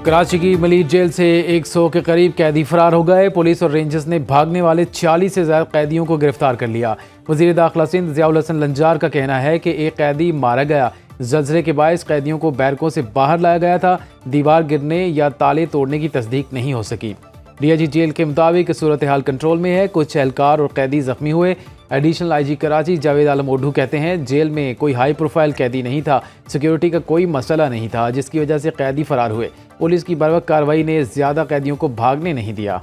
कराची की मलीर जेल से 100 के करीब कैदी फरार हो गए। पुलिस और रेंजर्स ने भागने वाले 40 से ज्यादा कैदियों को गिरफ्तार कर लिया। वजीर दाखिला सिंध ज़ियाउल हसन लंजार का कहना है कि एक कैदी मारा गया। जल्जले के बायस कैदियों को बैरकों से बाहर लाया गया था। दीवार गिरने या ताले तोड़ने की तस्दीक नहीं हो सकी। डीआईजी जेल के मुताबिक सूरत हाल कंट्रोल में है। कुछ एहलकार और कैदी जख्मी हुए। एडिशनल आईजी कराची जावेद आलम ओढू कहते हैं, जेल में कोई हाई प्रोफाइल कैदी नहीं था। सिक्योरिटी का कोई मसला नहीं था, जिसकी वजह से कैदी फरार हुए। पुलिस की बर्वक्त कार्रवाई ने ज्यादा कैदियों को भागने नहीं दिया।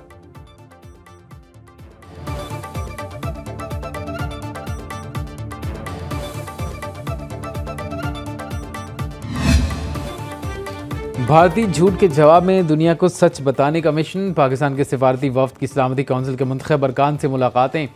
भारतीय झूठ के जवाब में दुनिया को सच बताने का मिशन। पाकिस्तान के सिफारती वफ्द की सलामती काउंसिल के मुंतखब अरकान से मुलाकातें।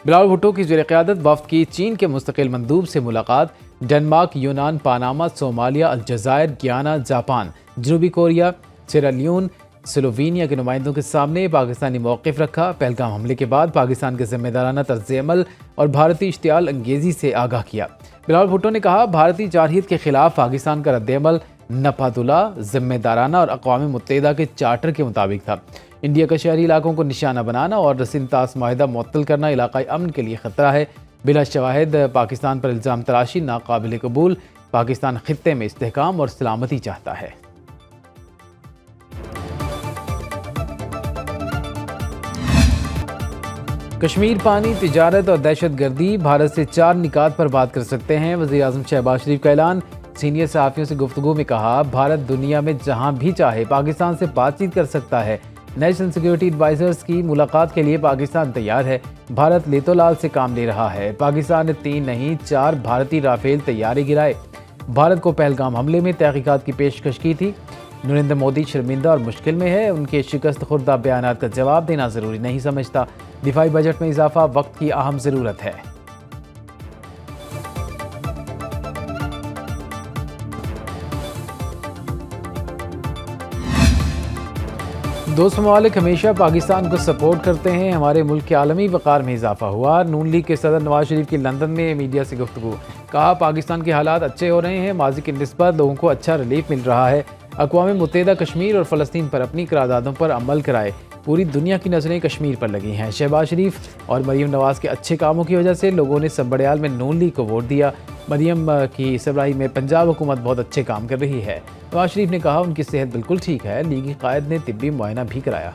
बिलावल भुट्टो की ज़ेर क़यादत वफ्द की चीन के मुस्तकिल मंदूब से मुलाकात। डेनमार्क, यूनान, पानामा, सोमालिया, अलजायर, गियाना, जापान, जनूबी कोरिया, सियरा-लियोन, स्लोवेनिया के नुमाइंदों के सामने पाकिस्तानी मौक़िफ़ रखा। पहलगाम हमले के बाद पाकिस्तान के ज़िम्मेदाराना तर्ज़ अमल और भारतीय इश्तियाल अंगेज़ी से आगाह किया। बिलावल भुट्टो ने कहा, भारतीय जारहियत के खिलाफ पाकिस्तान का रद्द-ए-अमल नफातुल्ला, ज़िम्मेदाराना और अक़वाम मुत्तहिदा के चार्टर के मुताबिक था। इंडिया का शहरी इलाकों को निशाना बनाना और सिंतास माहिदा मुअत्तल करना इलाकाई अमन के लिए ख़तरा है। बिला शवाहिद पाकिस्तान पर इल्ज़ाम तराशी नाकाबिल कबूल। पाकिस्तान खित्ते में इस्तेहकाम और सलामती चाहता है। कश्मीर पानी, तिजारत और दहशत गर्दी, भारत से 4 निकात पर बात कर सकते हैं। वज़ीर आज़म शहबाज शरीफ का ऐलान। सीनियर सहाफ़ियों से गुफ्तगू में कहा, भारत दुनिया में जहां भी चाहे पाकिस्तान से बातचीत कर सकता है। नेशनल सिक्योरिटी एडवाइजर्स की मुलाकात के लिए पाकिस्तान तैयार है। भारत लेतोलाल से काम ले रहा है। पाकिस्तान ने 3 नहीं 4 भारतीय राफेल तैयारे गिराए। भारत को पहलगाम हमले में तहकीकात की पेशकश की थी। नरेंद्र मोदी शर्मिंदा और मुश्किल में है। उनके शिकस्त खुर्दा बयानात का जवाब देना ज़रूरी नहीं समझता। दिफाई बजट में इजाफा वक्त की अहम ज़रूरत है। दोस्त ममालिक हमेशा पाकिस्तान को सपोर्ट करते हैं। हमारे मुल्क के आलमी वक़ार में इजाफा हुआ। नून लीग के सदर नवाज शरीफ की लंदन में मीडिया से गुफ्तगू। कहा, पाकिस्तान के हालात अच्छे हो रहे हैं। माजी की निस्बत लोगों को अच्छा रिलीफ मिल रहा है। अक़वाम मुत्तहिदा कश्मीर और फ़लस्तीन पर अपनी करारदादों पर अमल कराए। पूरी दुनिया की नज़रें कश्मीर पर लगी हैं। शहबाज शरीफ और मरीम नवाज़ के अच्छे कामों की वजह से लोगों ने सबड़याल में नून लीग को वोट दिया। मरीम की सरबराही में पंजाब हुकूमत बहुत अच्छे काम कर रही है। नवाज शरीफ ने कहा, उनकी सेहत बिल्कुल ठीक है। लीगी कायद ने तिब्बी मुआयना भी कराया।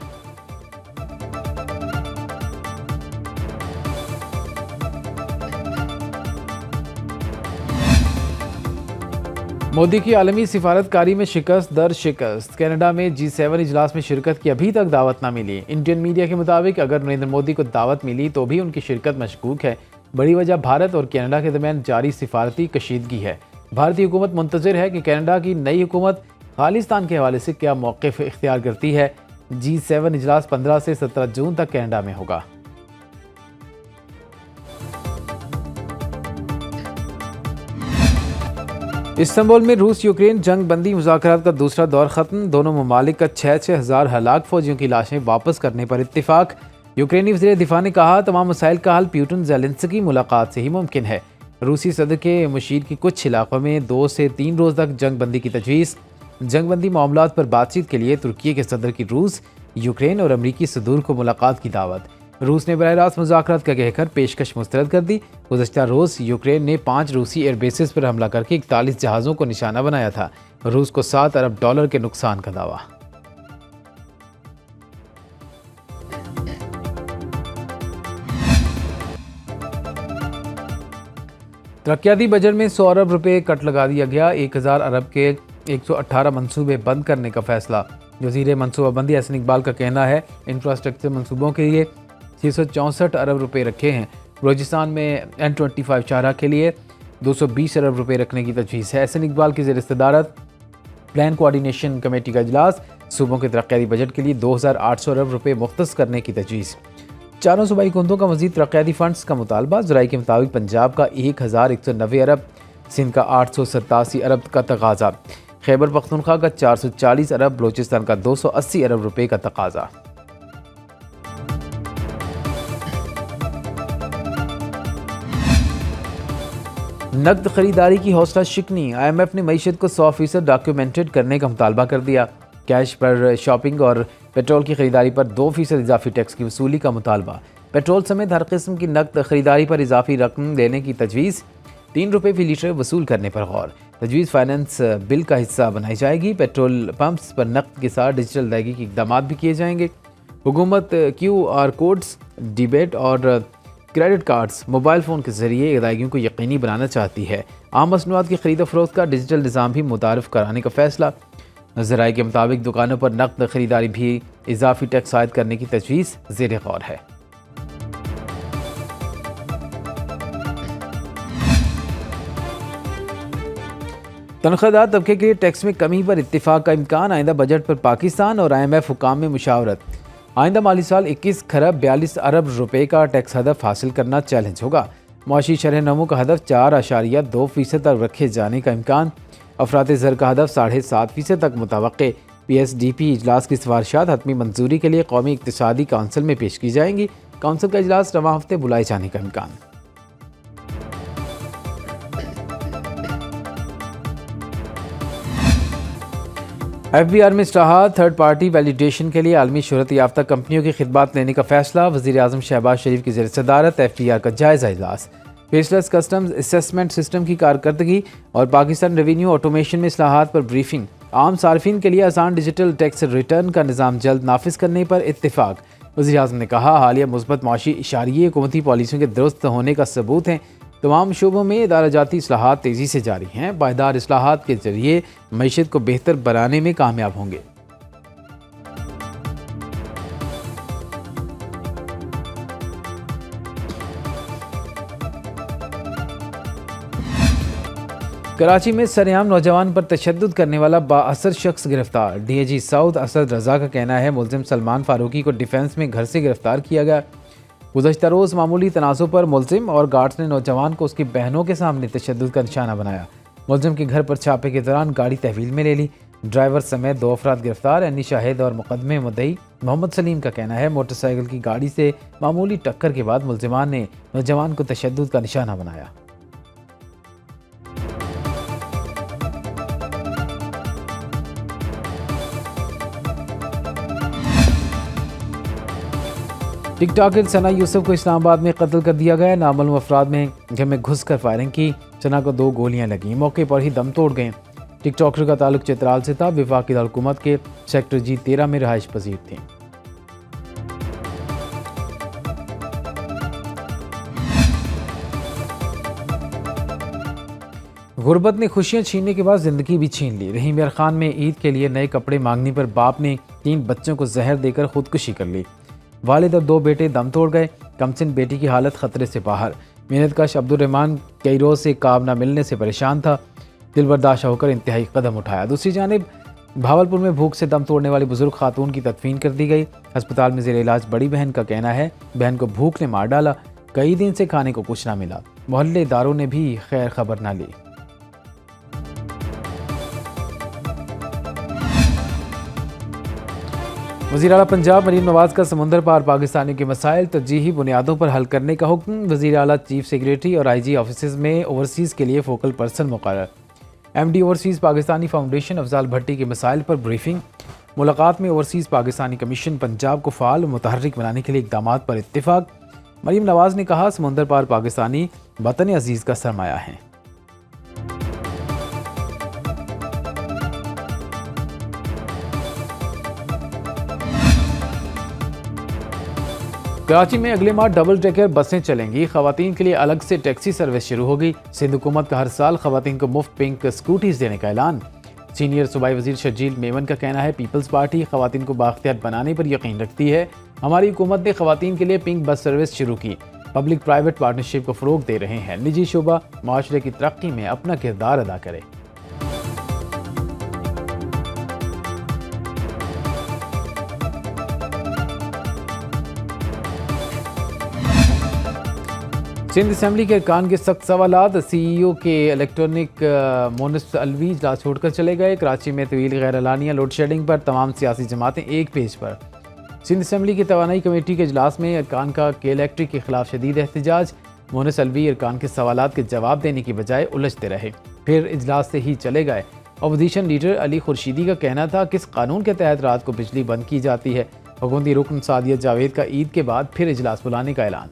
मोदी की आलमी सिफारतकारी में शिकस्त दर शिकस्त। कनाडा में G7 इजलास में शिरकत की अभी तक दावत ना मिली। इंडियन मीडिया के मुताबिक अगर नरेंद्र मोदी को दावत मिली तो भी उनकी शिरकत मशकूक है। बड़ी वजह भारत और कनाडा के दरमियान जारी सिफारती कशीदगी है। भारतीय हुकूमत मुंतज़िर है कि कनाडा की नई हुकूमत खालिस्तान के हवाले से क्या मौक़िफ़ इख्तियार करती है। G7 इजलास 15 से 17 जून तक कनाडा में होगा। इस्तांबुल में रूस यूक्रेन जंग बंदी मुज़ाकरात का दूसरा दौर ख़त्म। दोनों ममालिक का 6-6 हज़ार हलाक फ़ौजियों की लाशें वापस करने पर इत्तिफ़ाक़। यूक्रेनी वज़ीर दिफ़ा ने कहा, तमाम मसाइल का हल पुतिन ज़ेलेंस्की मुलाकात से ही मुमकिन है। रूसी सदर के मुशीर की कुछ इलाक़ों में 2 से 3 रोज़ तक जंग बंदी की तजवीज़। जंग बंदी मामलात पर बातचीत के लिए तुर्की के सदर की रूस, यूक्रेन और अमरीकी सदूर को मुलाकात की दावत। रूस ने बराह रास्त मुज़ाकरात का कहकर पेशकश मुस्तरद कर दी। गुज़श्ता रोज़ यूक्रेन ने 5 रूसी एयरबेसेस पर हमला करके 41 जहाज़ों को निशाना बनाया था। रूस को $7 अरब के नुकसान का दावा। तरक्याती बजट में 100 अरब रुपये कट लगा दिया गया। 1000 अरब के 118 मनसूबे बंद करने का फैसला। वज़ीर मनसूबाबंदी हसन इकबाल का कहना है, इंफ्रास्ट्रक्चर मनसूबों के लिए 664 अरब रुपये रखे हैं। बलोचिस्तान में N25 शाहराह के लिए 220 अरब रुपये रखने की तजवीज़ है। हसन इकबाल की ज़ेर सदारत प्लान कोऑर्डिनेशन कमेटी का इजलास। सूबों के तरक्याती बजट के लिए 2800 अरब रुपये मुख्तस करने की तजवीज़। चारों सूबाई हुकूमतों का मज़ीद तरक्याती फ़ंड्स का मुतालबा। ज़राई के मुताबिक पंजाब का 1190 अरब, सिंध का 887 अरब का तकाज़ा, खैबर पख्तूनख्वा का 440 अरब, बलोचिस्तान का 280 अरब रुपये का तकाज़ा। नकद खरीदारी की हौसला शिकनी। IMF ने मईशत को 100% डॉक्यूमेंटेड करने का मुतालबा कर दिया। कैश पर शॉपिंग और पेट्रोल की खरीदारी पर 2% इजाफी टैक्स की वसूली का मुतालबा। पेट्रोल समेत हर किस्म की नकद खरीदारी पर इजाफी रकम देने की तजवीज़। 3 रुपये फी लीटर वसूल करने पर गौर। तजवीज़ फाइनेंस बिल का हिस्सा बनाई जाएगी। पेट्रोल पंप्स पर नकद के साथ डिजिटल अदायगी के इक़दाम भी किए जाएंगे। हुकूमत QR कोड्स, डिबेट और क्रेडिट कार्ड्स मोबाइल फ़ोन के ज़रिए अदायगियों को यकीनी बनाना चाहती है। आम मसनूआत की खरीद फरोख्त का डिजिटल निज़ाम भी मुतारिफ कराने का फैसला। ज़राए के मुताबिक दुकानों पर नकद खरीदारी भी इजाफी टैक्स आयद करने की तजवीज़ ज़ेर गौर है। तनख्वाहदार तबके के लिए टैक्स में कमी पर इत्तिफाक का इम्कान। आइंदा बजट पर पाकिस्तान और IMF हुकाम में मुशावरत। आइंदा माली साल 21 खरब 42 अरब रुपए का टैक्स हदफ हासिल करना चैलेंज होगा। मुआशी शरह नमो का हदफ 4.2% तक रखे जाने का इम्कान। अफरात ज़र का हदफ 7.5% तक मुतवक्के। PSDP इजलास की सिफारिशात हतमी मंजूरी के लिए कौमी इक्तिसादी काउंसिल में पेश की जाएंगी। काउंसिल का इजलास रवां हफ्ते बुलाए जाने का इम्कान। FBR में इस्लाहात। थर्ड पार्टी वैलिडेशन के लिए आलमी शोहरत याफ्ता कंपनियों की खिदमात लेने का फैसला। वज़ीर आज़म शहबाज शरीफ की ज़ेर सदारत FBR का जायज़ा इजलास। फेसलेस कस्टम्स असेसमेंट सिस्टम की कारकर्दगी और पाकिस्तान रेवेन्यू ऑटोमेशन में इस्लाहात पर ब्रीफिंग। आम सार्फिन के लिए आसान डिजिटल टैक्स रिटर्न का निज़ाम जल्द नाफिज करने पर इत्तिफाक। वज़ीर आज़म ने कहा, हालिया मुस्बत माशी इशारिये हुकूमती पॉलिसियों के दुरुस्त होने का सबूत हैं। तमाम शोबों में इदाराजाती इस्लाहात तेज़ी से जारी हैं। पायदार इस्लाहात के जरिए मईशत को बेहतर बनाने में कामयाब होंगे। कराची में सरेआम नौजवान पर तशद्दुद करने वाला बाअसर शख्स गिरफ्तार। DIG साउथ असद रजा का कहना है, मुलजिम सलमान फारूकी को डिफेंस में घर से गिरफ्तार किया गया। गुज़श्ता रोज़ मामूली तनाज़ुर पर मुलजिम और गार्ड्स ने नौजवान को उसकी बहनों के सामने तशद्दुद का निशाना बनाया। मुलजिम के घर पर छापे के दौरान गाड़ी तहवील में ले ली। ड्राइवर समेत 2 अफराद गिरफ्तार। अन्य शाहिद और मुकदमे मुद्दई मोहम्मद सलीम का कहना है, मोटरसाइकिल की गाड़ी से मामूली टक्कर के बाद मुलजिमान ने नौजवान को तशद्दुद का निशाना बनाया। टिकटॉकर सना यूसुफ को इस्लामाबाद में कत्ल कर दिया गया। नामालूम अफराद में घर में घुसकर फायरिंग की। सना को 2 गोलियां लगीं। मौके पर ही दम तोड़ गए। टिकटॉकर का ताल्लुक चित्राल से था। वफाकी हुकूमत के सेक्टर G13 में रहाइश पजीर थी। गुर्बत ने खुशियां छीनने के बाद जिंदगी भी छीन ली। रहीम यार खान में ईद के लिए नए कपड़े मांगने पर बाप ने 3 बच्चों को जहर देकर खुदकुशी कर ली। वालिद और 2 बेटे दम तोड़ गए। कमसिन बेटी की हालत खतरे से बाहर। मेहनतकश अब्दुर्रहमान कई रोज से काम न मिलने से परेशान था। दिल बर्दाश्त होकर इंतहाई कदम उठाया। दूसरी जानिब भावलपुर में भूख से दम तोड़ने वाली बुजुर्ग खातून की तदफीन कर दी गई। अस्पताल में ज़ेर इलाज बड़ी बहन का कहना है, बहन को भूख ने मार डाला। कई दिन से खाने को कुछ न मिला। मोहल्लेदारों ने भी खैर खबर न ली। वज़ीर आला पंजाब मरीम नवाज का समुंदर पार पाकिस्तानियों के मसाइल तरजीही बुनियादों पर हल करने का हुक्म। वज़ीर आला चीफ सेक्रेटरी और IG ऑफिस में ओवरसीज़ के लिए फोकल पर्सन मुक़र्रर। MD overseas Pakistani foundation Afzal Bhatti के मसाइल पर ब्रीफिंग। मुलाकात में ओवरसीज़ पाकिस्तानी कमीशन पंजाब को फ़ाल और मुतहर्रिक बनाने के लिए इक़दामात पर इत्तिफाक। मरीम नवाज ने कहा, समुंदर पार पाकिस्तानी वतन अजीज़ का सरमाया है। कराची में अगले माह डबल डेकर बसें चलेंगी। खवातीन के लिए अलग से टैक्सी सर्विस शुरू होगी। सिंध हुकूमत का हर साल खवातीन को मुफ्त पिंक स्कूटीज देने का ऐलान। सीनियर सूबाई वजीर शर्जील मेमन का कहना है, पीपल्स पार्टी खवातीन को बाख्तियार बनाने पर यकीन रखती है। हमारी हुकूमत ने खवातीन के लिए पिंक बस सर्विस शुरू की। पब्लिक प्राइवेट पार्टनरशिप को फ़रोग दे रहे हैं। निजी शोबा माशरे की तरक्की में अपना किरदार अदा करे। सिंध असम्बली के अरकान के सख्त सवालात। CEO के इलेक्ट्रॉनिक मोनस अलवी इजलास छोड़कर चले गए। कराची में तवील गैर एलानिया लोड शेडिंग पर तमाम सियासी जमातें एक पेज पर। सिंध असम्बली की तवानाई कमेटी के इजलास में अरकान का के इलेक्ट्रिक के खिलाफ शदीद एहतजाज। मोनस अलवी अरकान के सवालात के जवाब देने की बजाय उलझते रहे, फिर इजलास से ही चले गए। अपोजिशन लीडर अली खुर्शीदी का कहना था किस कानून के तहत रात को बिजली बंद की जाती है। हुकूमती रुकन सादिया जावेद का ईद के बाद फिर इजलास बुलाने का ऐलान।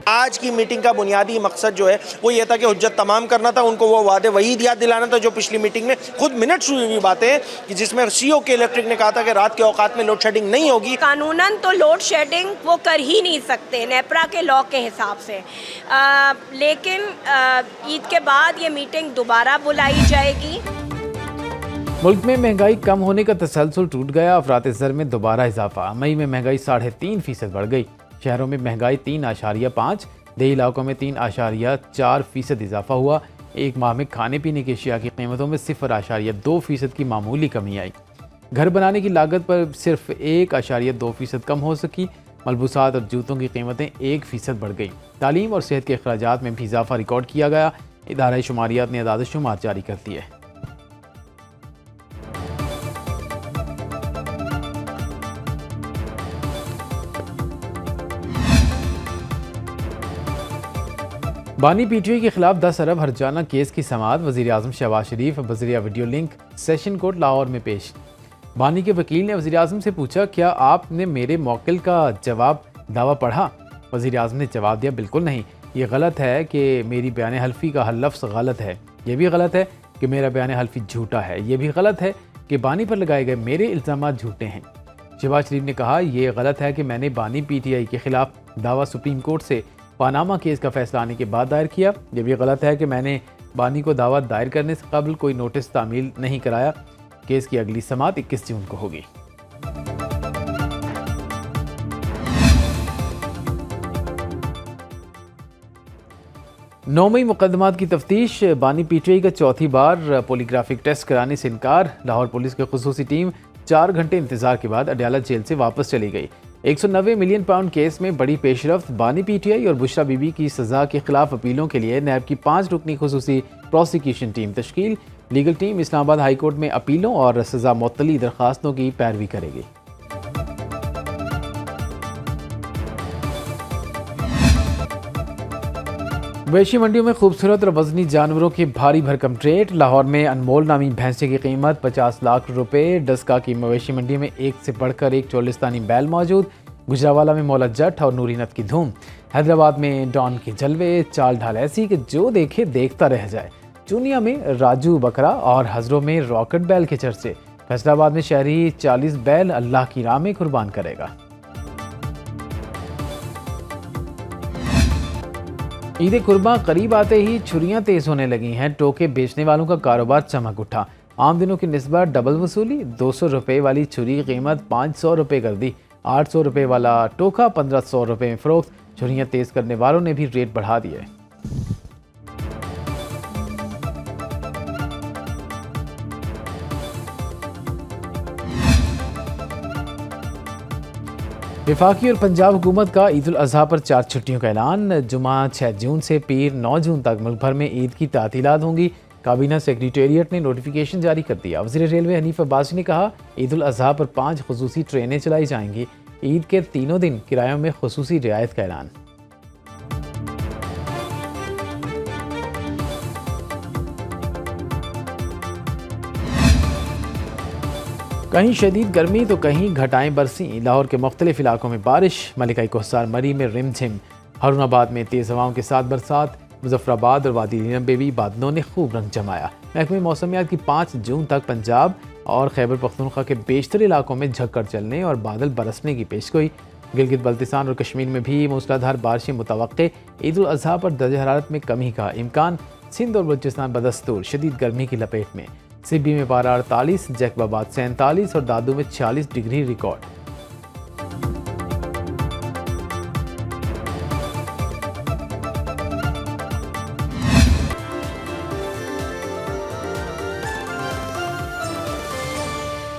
आज की मीटिंग का बुनियादी मकसद जो है वो ये था कि हुज्जत तमाम करना था, उनको वो वादे वहीद याद दिलाना था जो पिछली मीटिंग में खुद मिनट्स हुई हुई बातें हैं कि जिसमें सीओ के इलेक्ट्रिक ने कहा था कि रात के औकात में लोड शेडिंग नहीं होगी। कानूनन तो लोड शेडिंग वो कर ही नहीं सकते नेपरा के लॉ के हिसाब से, लेकिन ईद के बाद ये मीटिंग दोबारा बुलाई जाएगी। मुल्क में महंगाई कम होने का तसलसल टूट गया। अफरात ज़र में दोबारा इजाफा। मई में महंगाई 3.5% बढ़ गई। शहरों में महंगाई 3.5, देही इलाकों में 3.4% इजाफा हुआ। एक माह में खाने पीने की अशिया की कीमतों में 0.2% की मामूली कमी आई। घर बनाने की लागत पर सिर्फ 1.2% कम हो सकी। मलबूसात और जूतों की कीमतें 1% बढ़ गई। तालीम और सेहत के अखराजात में भी इजाफा रिकॉर्ड किया गया। इदारा शुमारियात ने अदाद शुमार जारी कर दिए। बानी पीटीआई के खिलाफ 10 अरब हर्जाना केस की समाअत वज़ीर आज़म शहबाज शरीफ बज़रिया video link session court Lahore में पेश। बानी के वकील ने वज़ीर आज़म से पूछा, क्या आपने मेरे मौकिल का जवाब दावा पढ़ा? वज़ीर आज़म ने जवाब दिया, बिल्कुल नहीं। ये गलत है कि मेरी बयान हल्फी का हर लफ्ज़ गलत है। ये भी गलत है कि मेरा बयान हल्फी झूठा है। ये भी गलत है कि बानी पर लगाए गए मेरे इल्ज़ामात झूठे हैं। शहबाज शरीफ ने कहा, यह गलत है कि मैंने बानी पीटीआई के खिलाफ दावा सुप्रीम कोर्ट से पानामा केस का फैसला आने के बाद दायर किया। यह भी गलत है कि मैंने बानी को दावा दायर करने से कबल कोई नोटिस तामील नहीं कराया। केस की अगली समाअत 21 जून को होगी। 9 मई मुकदमात की तफ्तीश। बानी पीटीआई का चौथी बार पोलीग्राफिक टेस्ट कराने से इनकार। लाहौर पुलिस की खुसूसी टीम 4 घंटे इंतजार के बाद अडयाला जेल से वापस चली गई। 190 मिलियन पाउंड केस में बड़ी पेशरफ्त। बानी पीटीआई और बुशरा बीबी की सजा के खिलाफ अपीलों के लिए नैब की 5 रुकनी खुसूसी प्रोसिक्यूशन टीम तश्कील। Legal team Islamabad high court में अपीलों और सजा मुअत्तली दरखास्तों की पैरवी करेगी। मवेशी मंडियों में खूबसूरत और वजनी जानवरों की भारी भरकम ट्रेड। लाहौर में अनमोल नामी भैंसे की कीमत 50 लाख रुपए। डस्का की मवेशी मंडी में एक से बढ़कर एक चोलिस्तानी बैल मौजूद। गुजरावाला में मौला जट और नूरीनत की धूम। हैदराबाद में डॉन के जलवे, चाल ढाल ऐसी कि जो देखे देखता रह जाए। चूनिया में राजू बकरा और हजरों में रॉकेट बैल के चर्चे। फैसलाबाद में शहरी 40 बैल अल्लाह की राह में कुर्बान करेगा। ईद कुर्बान करीब आते ही छुरियां तेज होने लगी हैं। टोके बेचने वालों का कारोबार चमक उठा। आम दिनों की निस्बत डबल वसूली। 200 रुपए वाली छुरी की कीमत 500 रुपए कर दी। 800 रुपए वाला टोका 1500 रुपए में फरोख्त। छुरियां तेज करने वालों ने भी रेट बढ़ा दिए। वफाकी और पंजाब हुकूमत का ईद उल अजहा पर 4 छुट्टियों का ऐलान। जुमा 6 जून से पीर 9 जून तक मुल्क भर में ईद की तातीलात होंगी। काबीना सेक्रेटेरिएट ने नोटिफिकेशन जारी कर दिया। वज़ीर रेलवे हनीफ अब्बासी ने कहा, ईद उल अजहा पर 5 खुसूसी ट्रेनें चलाई जाएंगी। ईद के तीनों दिन किरायों में खुसूसी रियायत का ऐलान। कहीं शदीद गर्मी तो कहीं घटाएं बरसी। लाहौर के मुख्तलिफ इलाकों में बारिश। मलिकाई कोहसार मरी में रिमझिम। हारूनाबाद में तेज़ हवाओं के साथ बरसात। मुजफ्फराबाद और वादी नीलम में भी बादलों ने खूब रंग जमाया। महकमे मौसमियात की 5 जून तक पंजाब और खैबर पख्तूनख्वा के बेशतर इलाकों में झक्कड़ चलने और बादल बरसने की पेशगोई। गिलगित बल्तिस्तान और कश्मीर में भी मूसलाधार बारिशें मुतवक्के। ईद उल अजहा पर दर्ज हरारत में कमी का इम्कान। सिंध और बलूचिस्तान बदस्तूर शदीद गर्मी की लपेट में। सिब्बी में पारा 48, जैकबाबाद 47 और दादू में 46 डिग्री रिकॉर्ड।